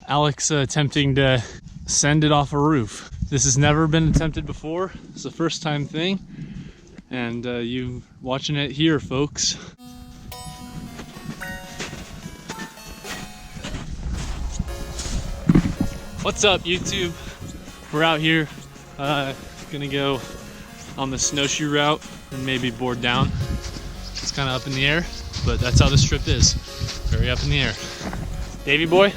Alex attempting to send it off a roof. This has never been attempted before. It's a first time thing. And you watching it here, folks. What's up, YouTube? We're out here, gonna go on the snowshoe route and maybe board down. It's kind of up in the air, but that's how this trip is. Very up in the air. Davey boy?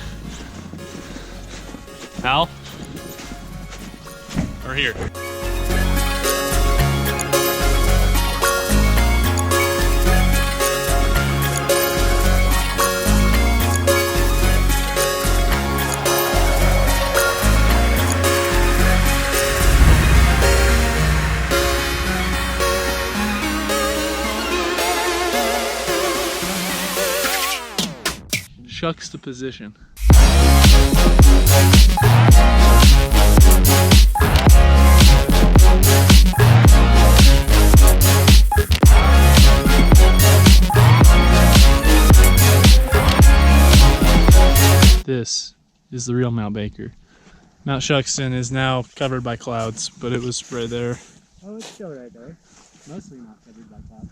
Al? Or here? Shucks the position. This is the real Mount Baker. Mount Shuxton is now covered by clouds, but it was right there. Oh, it's still right there. Mostly not covered by clouds.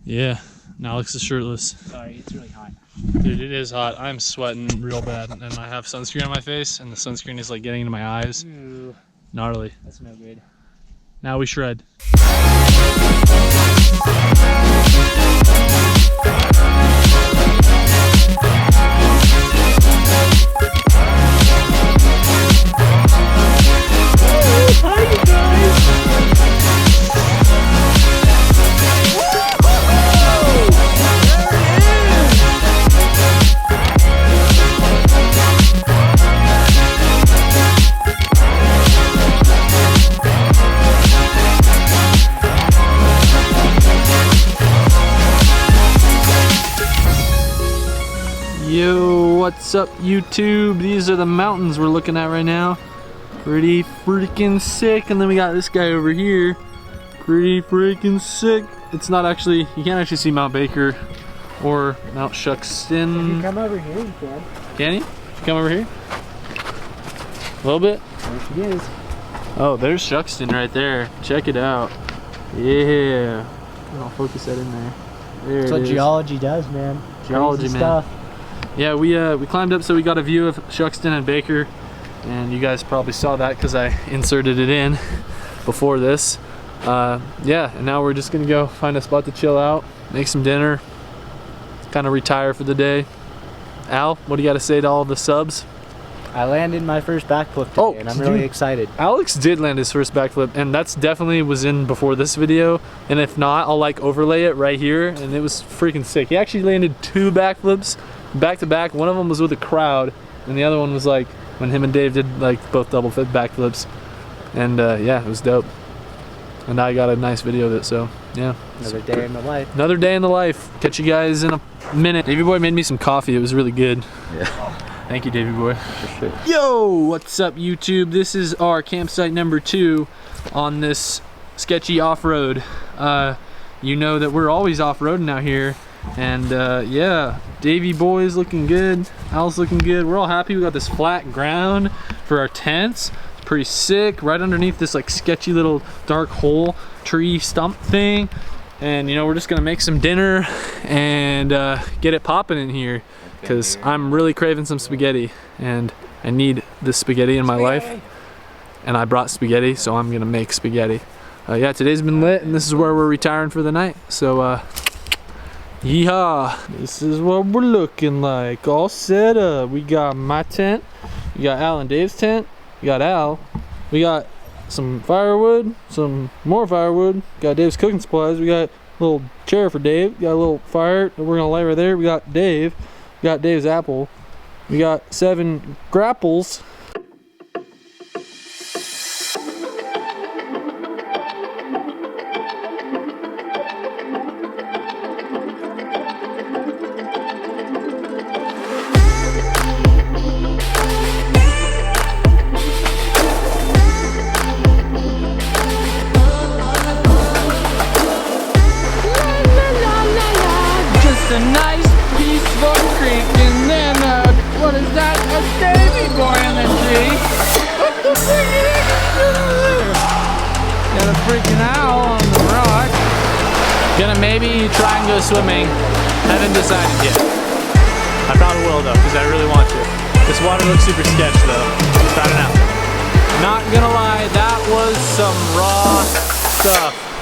Yeah, and Alex is shirtless. Sorry, it's really hot. Dude, it is hot. I'm sweating real bad, and I have sunscreen on my face, and the sunscreen is like getting into my eyes. Ooh, gnarly. that's no good. Now we shred. Yo, what's up, YouTube? These are the mountains we're looking at right now. Pretty freaking sick. And then we got this guy over here. Pretty freaking sick. It's not actually, you can't actually see Mount Baker or Mount Shuxton. If you come over here, you can. Can you? Come over here? A little bit? There she is. Oh, there's Shuxton right there. Check it out. Yeah. I'll focus that in there. There That's it what is. geology does, man. Geology, Crazy man. stuff. Yeah, we climbed up so we got a view of Shuxton and Baker, and you guys probably saw that because I inserted it in before this. Yeah, and now we're just gonna go find a spot to chill out, make some dinner, kind of retire for the day. Al, what do you got to say to all the subs? I landed my first backflip today, and I'm really excited. Alex did land his first backflip, and that's definitely was in before this video, and if not, I'll like overlay it right here, and it was freaking sick. He actually landed 2 backflips back to back. One of them was with a crowd, and the other one was like when him and Dave did like both double flip backflips, and yeah, it was dope. And I got a nice video of it, so yeah. Another day in the life. Another day in the life. Catch you guys in a minute. Davey boy made me some coffee. It was really good. Yeah. Thank you, Davey boy. For sure. Yo, what's up, YouTube? This is our campsite number 2 on this sketchy off-road. You know that we're always off-roading out here, and yeah, Davey boy's looking good. Al's looking good. We're all happy. We got this flat ground for our tents. It's pretty sick. Right underneath this like sketchy little dark hole tree stump thing, and you know we're just gonna make some dinner and get it popping in here. Because I'm really craving some spaghetti, and I need this spaghetti in my life, and I brought spaghetti, so I'm gonna make spaghetti. Yeah, today's been lit, and this is where we're retiring for the night, so yeehaw. This is what we're looking like, all set up. We got my tent, we got Al and Dave's tent, we got Al, we got some firewood, some more firewood, got Dave's cooking supplies, we got a little chair for Dave, got a little fire that we're gonna light right there, we got Dave. We got Dave's apple. We got 7 grapples. Just a nice peaceful creek, and then what is that? a baby boy in the sea. What the freaking is? Got a freaking owl on the rock. Gonna maybe try and go swimming. Haven't decided yet. I probably will though, because I really want to. This water looks super sketch though. Try it out. Not gonna lie, that was some raw stuff.